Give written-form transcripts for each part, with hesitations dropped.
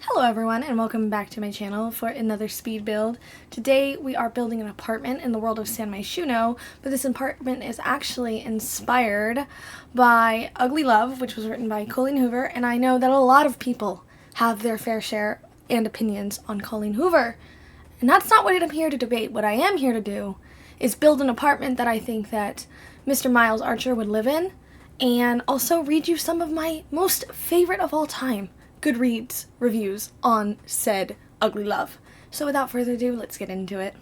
Hello everyone and welcome back to my channel for another speed build. Today we are building an apartment in the world of San Myshuno, but this apartment is actually inspired by Ugly Love, which was written by Colleen Hoover, and I know that a lot of people have their fair share and opinions on Colleen Hoover. And that's not what I'm here to debate. What I am here to do is build an apartment that I think that Mr. Miles Archer would live in, and also read you some of my most favorite of all time Goodreads reviews on said Ugly Love. So without further ado, let's get into it.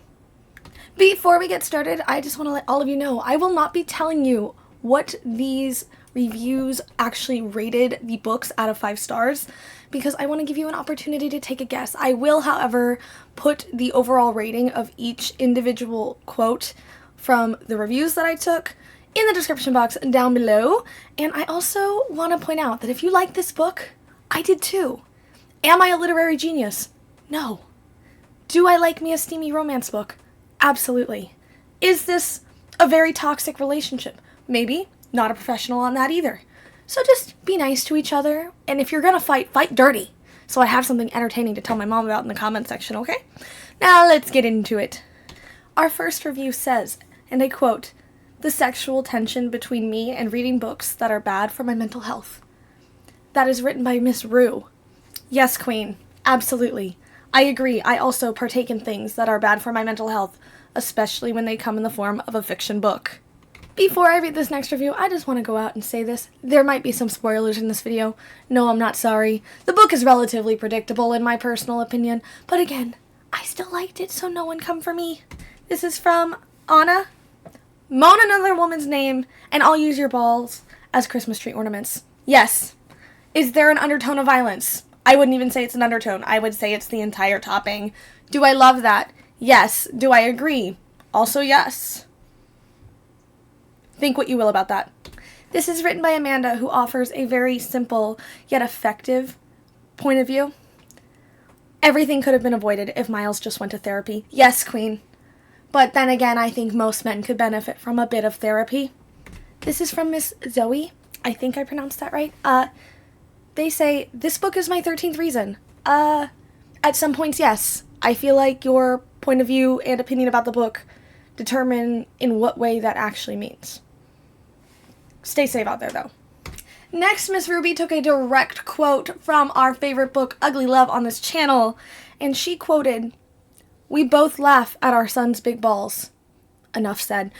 Before we get started, I just want to let all of you know I will not be telling you what these reviews actually rated the books out of 5 stars because I want to give you an opportunity to take a guess. I will, however, put the overall rating of each individual quote from the reviews that I took in the description box down below. And I also want to point out that if you like this book, I did too. Am I a literary genius? No. Do I like me a steamy romance book? Absolutely. Is this a very toxic relationship? Maybe. Not a professional on that either. So just be nice to each other, and if you're gonna fight, fight dirty. So I have something entertaining to tell my mom about in the comment section, okay? Now let's get into it. Our first review says, and I quote, "The sexual tension between me and reading books that are bad for my mental health." That is written by Miss Rue. Yes, Queen. Absolutely. I agree. I also partake in things that are bad for my mental health, especially when they come in the form of a fiction book. Before I read this next review, I just want to go out and say this. There might be some spoilers in this video. No, I'm not sorry. The book is relatively predictable in my personal opinion, but again, I still liked it, so no one come for me. This is from Anna. Moan another woman's name, and I'll use your balls as Christmas tree ornaments. Yes. Is there an undertone of violence? I wouldn't even say it's an undertone. I would say it's the entire topping. Do I love that? Yes. Do I agree? Also yes. Think what you will about that. This is written by Amanda, who offers a very simple yet effective point of view. Everything could have been avoided if Miles just went to therapy. Yes, Queen. But then again, I think most men could benefit from a bit of therapy. This is from Miss Zoii. I think I pronounced that right. They say, "This book is my 13th reason." At some points, yes. I feel like your point of view and opinion about the book determine in what way that actually means. Stay safe out there, though. Next, Miss Rubie took a direct quote from our favorite book, Ugly Love, on this channel, and she quoted, "We both laugh at our son's big balls." Enough said.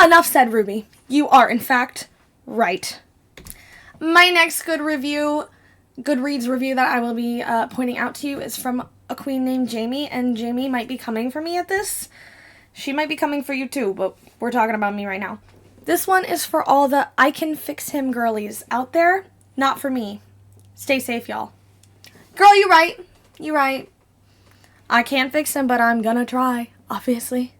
Enough said, Rubie. You are, in fact, right. My next Goodreads review that I will be pointing out to you is from a queen named Jamie, and Jamie might be coming for me at this. She might be coming for you too, but we're talking about me right now. This one is for all the I can fix him girlies out there, not for me. Stay safe, y'all. Girl, you right. You right. I can't fix him, but I'm gonna try, obviously.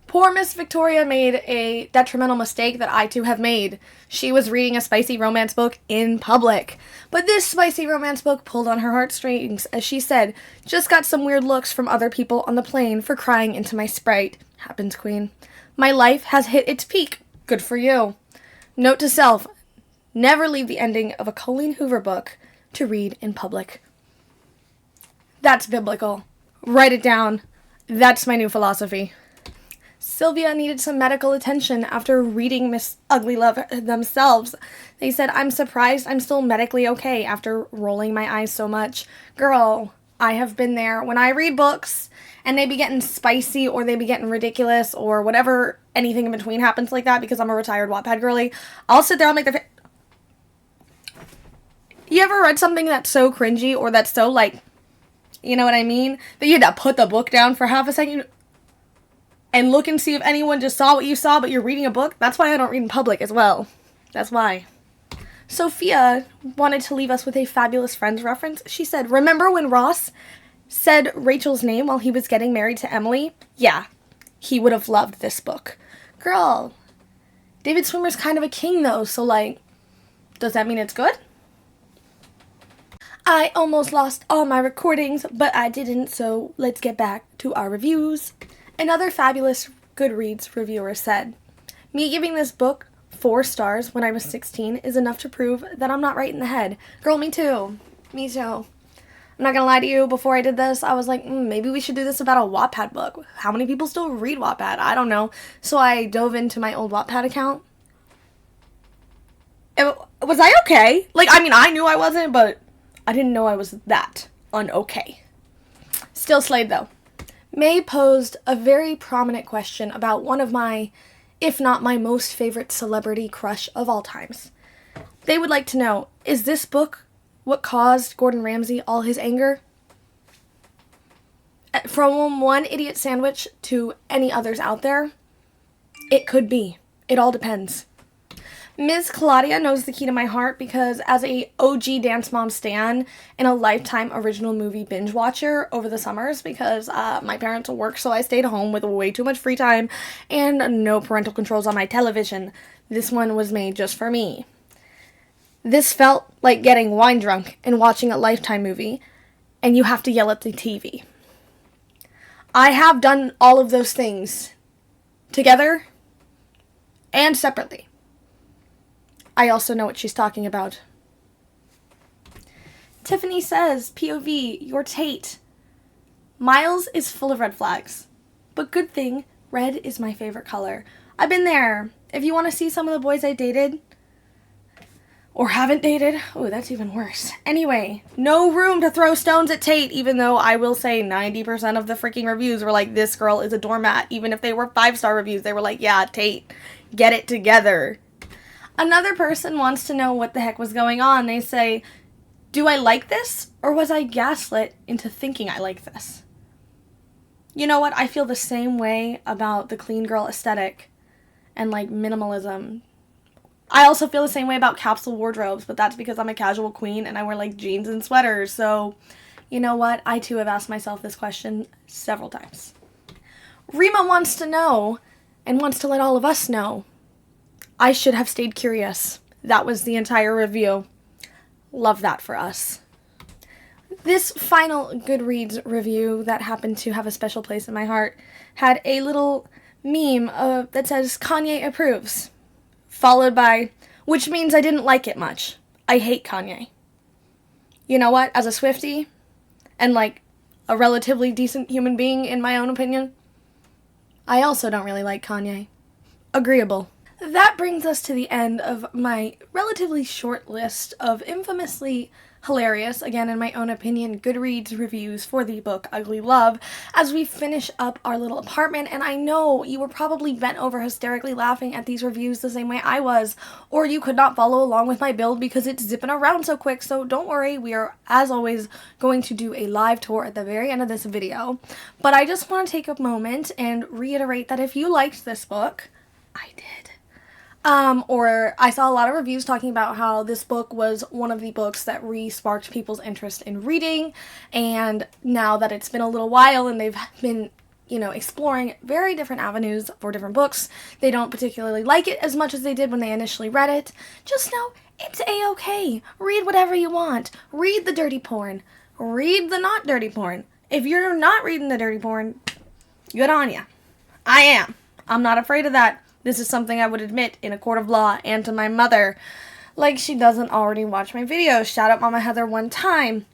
Poor Miss Victoria made a detrimental mistake that I too have made. She was reading a spicy romance book in public. But this spicy romance book pulled on her heartstrings, as she said, "Just got some weird looks from other people on the plane for crying into my Sprite." Happens, Queen. My life has hit its peak. Good for you. Note to self, never leave the ending of a Colleen Hoover book to read in public. That's biblical. Write it down. That's my new philosophy. Sylvia needed some medical attention after reading Miss Ugly Love themselves. They said, "I'm surprised I'm still medically okay after rolling my eyes so much." Girl, I have been there. When I read books and they be getting spicy or they be getting ridiculous or whatever, anything in between happens like that because I'm a retired Wattpad girly, I'll sit there, I'll make the... You ever read something that's so cringy or that's so like, you know what I mean? That you had to put the book down for half a second and look and see if anyone just saw what you saw, but you're reading a book? That's why I don't read in public as well. That's why. Sophia wanted to leave us with a Fabulous Friends reference. She said, "Remember when Ross said Rachel's name while he was getting married to Emily? Yeah, he would have loved this book." Girl, David Swimmer's kind of a king though, so like, does that mean it's good? I almost lost all my recordings, but I didn't, so let's get back to our reviews. Another fabulous Goodreads reviewer said, "Me giving this book 4 stars when I was 16 is enough to prove that I'm not right in the head." Girl, me too. Me too. I'm not gonna lie to you, before I did this, I was like, maybe we should do this about a Wattpad book. How many people still read Wattpad? I don't know. So I dove into my old Wattpad account. Was I okay? Like, I mean, I knew I wasn't, but I didn't know I was that un-okay. Still slayed, though. May posed a very prominent question about one of my, if not my most favorite celebrity crush of all times. They would like to know, is this book what caused Gordon Ramsay all his anger? From one idiot sandwich to any others out there, it could be. It all depends. Ms. Claudia knows the key to my heart because as a OG Dance Mom stan and a lifetime original movie binge watcher over the summers because my parents work, so I stayed home with way too much free time and no parental controls on my television. This one was made just for me. This felt like getting wine drunk and watching a Lifetime movie, and you have to yell at the TV. I have done all of those things together and separately. I also know what she's talking about. Tiffany says, POV, you're Tate. Miles is full of red flags, but good thing, red is my favorite color. I've been there. If you want to see some of the boys I dated, or haven't dated, oh, that's even worse. Anyway, no room to throw stones at Tate, even though I will say 90% of the freaking reviews were like, this girl is a doormat. Even if they were 5-star reviews, they were like, yeah, Tate, get it together. Another person wants to know what the heck was going on. They say, do I like this, or was I gaslit into thinking I like this? You know what? I feel the same way about the clean girl aesthetic and, like, minimalism. I also feel the same way about capsule wardrobes, but that's because I'm a casual queen and I wear, like, jeans and sweaters. So, you know what? I, too, have asked myself this question several times. Rima wants to know, and wants to let all of us know, I should have stayed curious. That was the entire review. Love that for us. This final Goodreads review that happened to have a special place in my heart had a little meme that says, Kanye approves. Followed by, which means I didn't like it much. I hate Kanye. You know what? As a Swiftie, and like a relatively decent human being in my own opinion, I also don't really like Kanye. Agreeable. That brings us to the end of my relatively short list of infamously hilarious, again in my own opinion, Goodreads reviews for the book Ugly Love as we finish up our little apartment. And I know you were probably bent over hysterically laughing at these reviews the same way I was, or you could not follow along with my build because it's zipping around so quick. So don't worry, we are as always going to do a live tour at the very end of this video. But I just want to take a moment and reiterate that if you liked this book, I did. Or I saw a lot of reviews talking about how this book was one of the books that re-sparked people's interest in reading, and now that it's been a little while and they've been, you know, exploring very different avenues for different books, they don't particularly like it as much as they did when they initially read it. Just know it's a-okay. Read whatever you want. Read the dirty porn. Read the not dirty porn. If you're not reading the dirty porn, good on ya. I am. I'm not afraid of that. This is something I would admit in a court of law and to my mother. Like she doesn't already watch my videos. Shout out Mama Heather one time.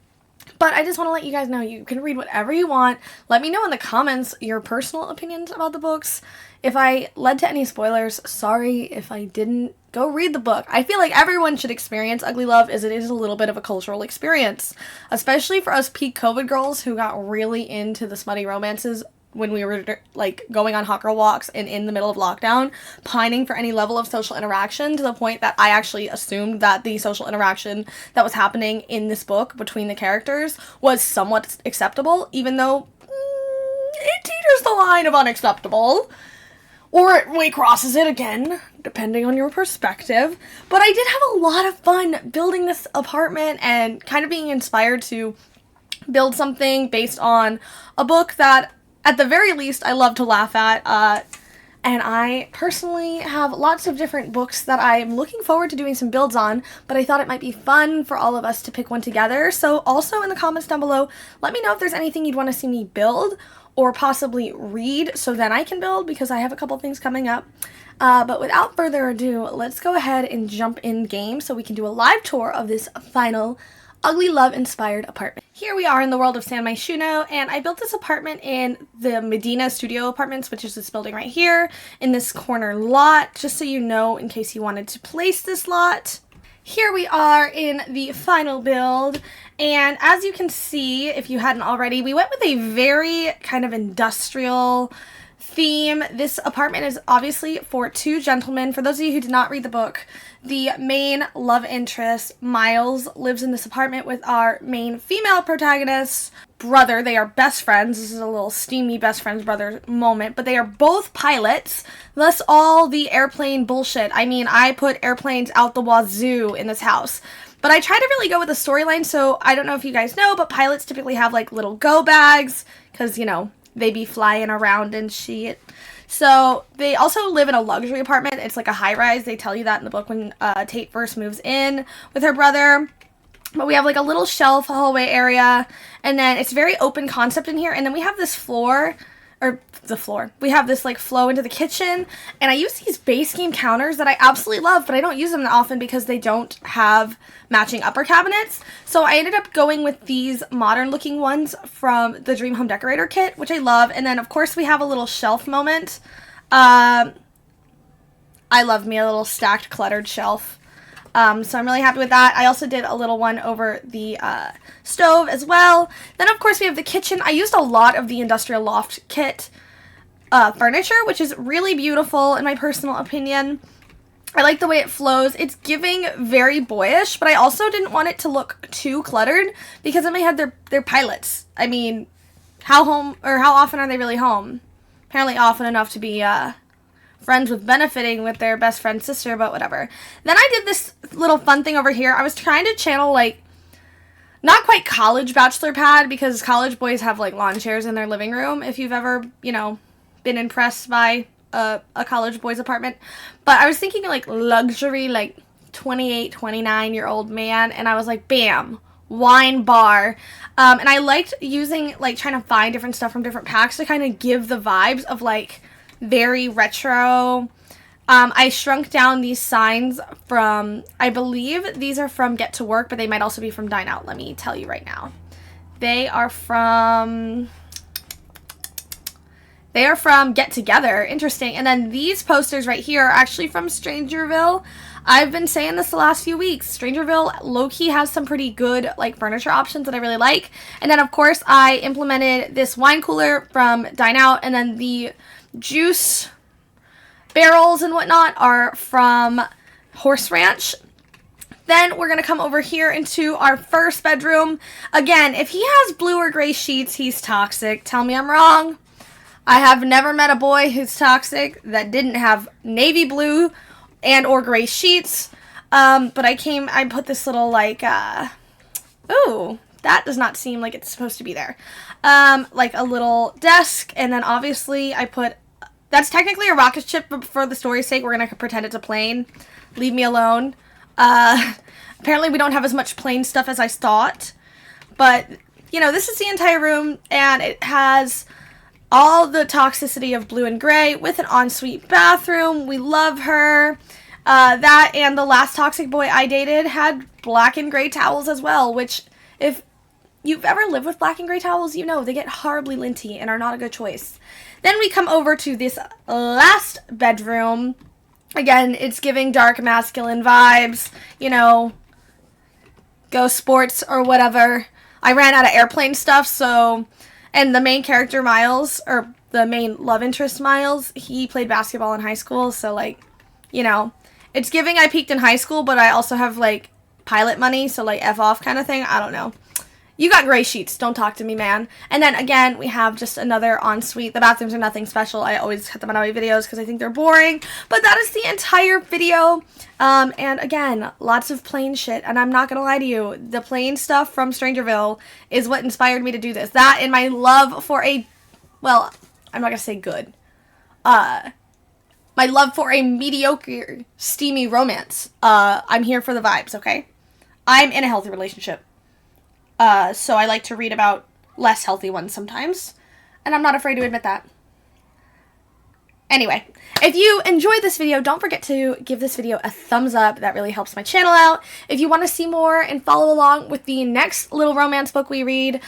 But I just want to let you guys know you can read whatever you want. Let me know in the comments your personal opinions about the books. If I led to any spoilers, sorry if I didn't. Go read the book. I feel like everyone should experience Ugly Love as it is a little bit of a cultural experience. Especially for us peak COVID girls who got really into the smutty romances when we were like going on hot girl walks and in the middle of lockdown, pining for any level of social interaction to the point that I actually assumed that the social interaction that was happening in this book between the characters was somewhat acceptable, even though it teeters the line of unacceptable. Or it way crosses it again, depending on your perspective. But I did have a lot of fun building this apartment and kind of being inspired to build something based on a book that at the very least, I love to laugh at, and I personally have lots of different books that I'm looking forward to doing some builds on, but I thought it might be fun for all of us to pick one together. So also in the comments down below, let me know if there's anything you'd want to see me build or possibly read so then I can build, because I have a couple things coming up. But without further ado, let's go ahead and jump in game so we can do a live tour of this final Ugly Love inspired apartment. Here we are in the world of San Myshuno, and I built this apartment in the Medina Studio Apartments, which is this building right here, in this corner lot, just so you know in case you wanted to place this lot. Here we are in the final build, and as you can see, if you hadn't already, we went with a very kind of industrial theme. This apartment is obviously for two gentlemen. For those of you who did not read the book, the main love interest, Miles, lives in this apartment with our main female protagonist's brother. They are best friends. This is a little steamy best friends brother moment, but they are both pilots, thus all the airplane bullshit. I mean, I put airplanes out the wazoo in this house. But I try to really go with the storyline, so I don't know if you guys know, but pilots typically have like little go bags, because, you know, they be flying around and shit. So they also live in a luxury apartment. It's like a high-rise. They tell you that in the book when Tate first moves in with her brother. But we have like a little shelf hallway area, and then it's very open concept in here. And then we have this we have this like flow into the kitchen, and I use these base game counters that I absolutely love, but I don't use them that often because they don't have matching upper cabinets. So I ended up going with these modern looking ones from the Dream Home Decorator kit, which I love. And then of course we have a little shelf moment. I love me a little stacked cluttered shelf. So I'm really happy with that. I also did a little one over the stove as well. Then of course we have the kitchen. I used a lot of the Industrial Loft kit furniture, which is really beautiful in my personal opinion. I like the way it flows. It's giving very boyish, but I also didn't want it to look too cluttered because in my head they're pilots. I mean, how often are they really home? Apparently often enough to be friends with benefiting with their best friend's sister, but whatever. Then I did this little fun thing over here. I was trying to channel like not quite college bachelor pad, because college boys have like lawn chairs in their living room, if you've ever, you know, been impressed by a college boy's apartment. But I was thinking like luxury, like 28, 29-year-old man, and I was like, bam, wine bar. And I liked using, like, trying to find different stuff from different packs to kind of give the vibes of like very retro. I shrunk down these signs from, I believe these are from Get to Work, but they might also be from Dine Out. Let me tell you right now. They are from Get Together. Interesting. And then these posters right here are actually from Strangerville. I've been saying this the last few weeks. Strangerville low-key has some pretty good like furniture options that I really like. And then of course I implemented this wine cooler from Dine Out, and then the juice barrels and whatnot are from Horse Ranch. Then we're going to come over here into our first bedroom. Again, if he has blue or gray sheets, he's toxic. Tell me I'm wrong. I have never met a boy who's toxic that didn't have navy blue and or gray sheets. But I put this little like, ooh, that does not seem like it's supposed to be there. Like a little desk, and then obviously I put, that's technically a rocket ship, but for the story's sake, we're going to pretend it's a plane. Leave me alone. Apparently we don't have as much plane stuff as I thought. But, you know, this is the entire room, and it has all the toxicity of blue and gray with an ensuite bathroom. We love her. That and the last toxic boy I dated had black and gray towels as well, which if you've ever lived with black and gray towels, you know they get horribly linty and are not a good choice. Then we come over to this last bedroom. Again, it's giving dark masculine vibes, you know, go sports or whatever. I ran out of airplane stuff, so, and the main character Miles, or the main love interest Miles, he played basketball in high school, so like, you know, it's giving I peaked in high school, but I also have like pilot money, so like F off kind of thing. I don't know. You got gray sheets. Don't talk to me, man. And then, again, we have just another ensuite. The bathrooms are nothing special. I always cut them out of my videos because I think they're boring. But that is the entire video. And, again, lots of plain shit. And I'm not going to lie to you. The plain stuff from Strangerville is what inspired me to do this. That and my love for a, well, I'm not going to say good. My love for a mediocre, steamy romance. I'm here for the vibes, okay? I'm in a healthy relationship. So I like to read about less healthy ones sometimes, and I'm not afraid to admit that. Anyway, if you enjoyed this video, don't forget to give this video a thumbs up. That really helps my channel out. If you want to see more and follow along with the next little romance book we read,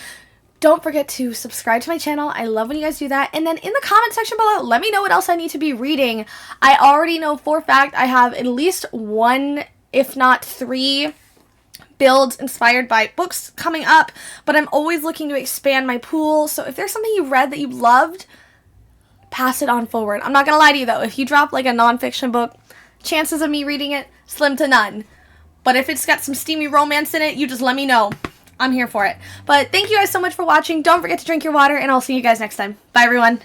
don't forget to subscribe to my channel. I love when you guys do that. And then in the comment section below, let me know what else I need to be reading. I already know for a fact I have at least 1, if not 3 builds inspired by books coming up, but I'm always looking to expand my pool. So if there's something you read that you loved, pass it on forward. I'm not gonna lie to you though, if you drop like a nonfiction book, chances of me reading it, slim to none. But if it's got some steamy romance in it, you just let me know. I'm here for it. But thank you guys so much for watching. Don't forget to drink your water, and I'll see you guys next time. Bye everyone.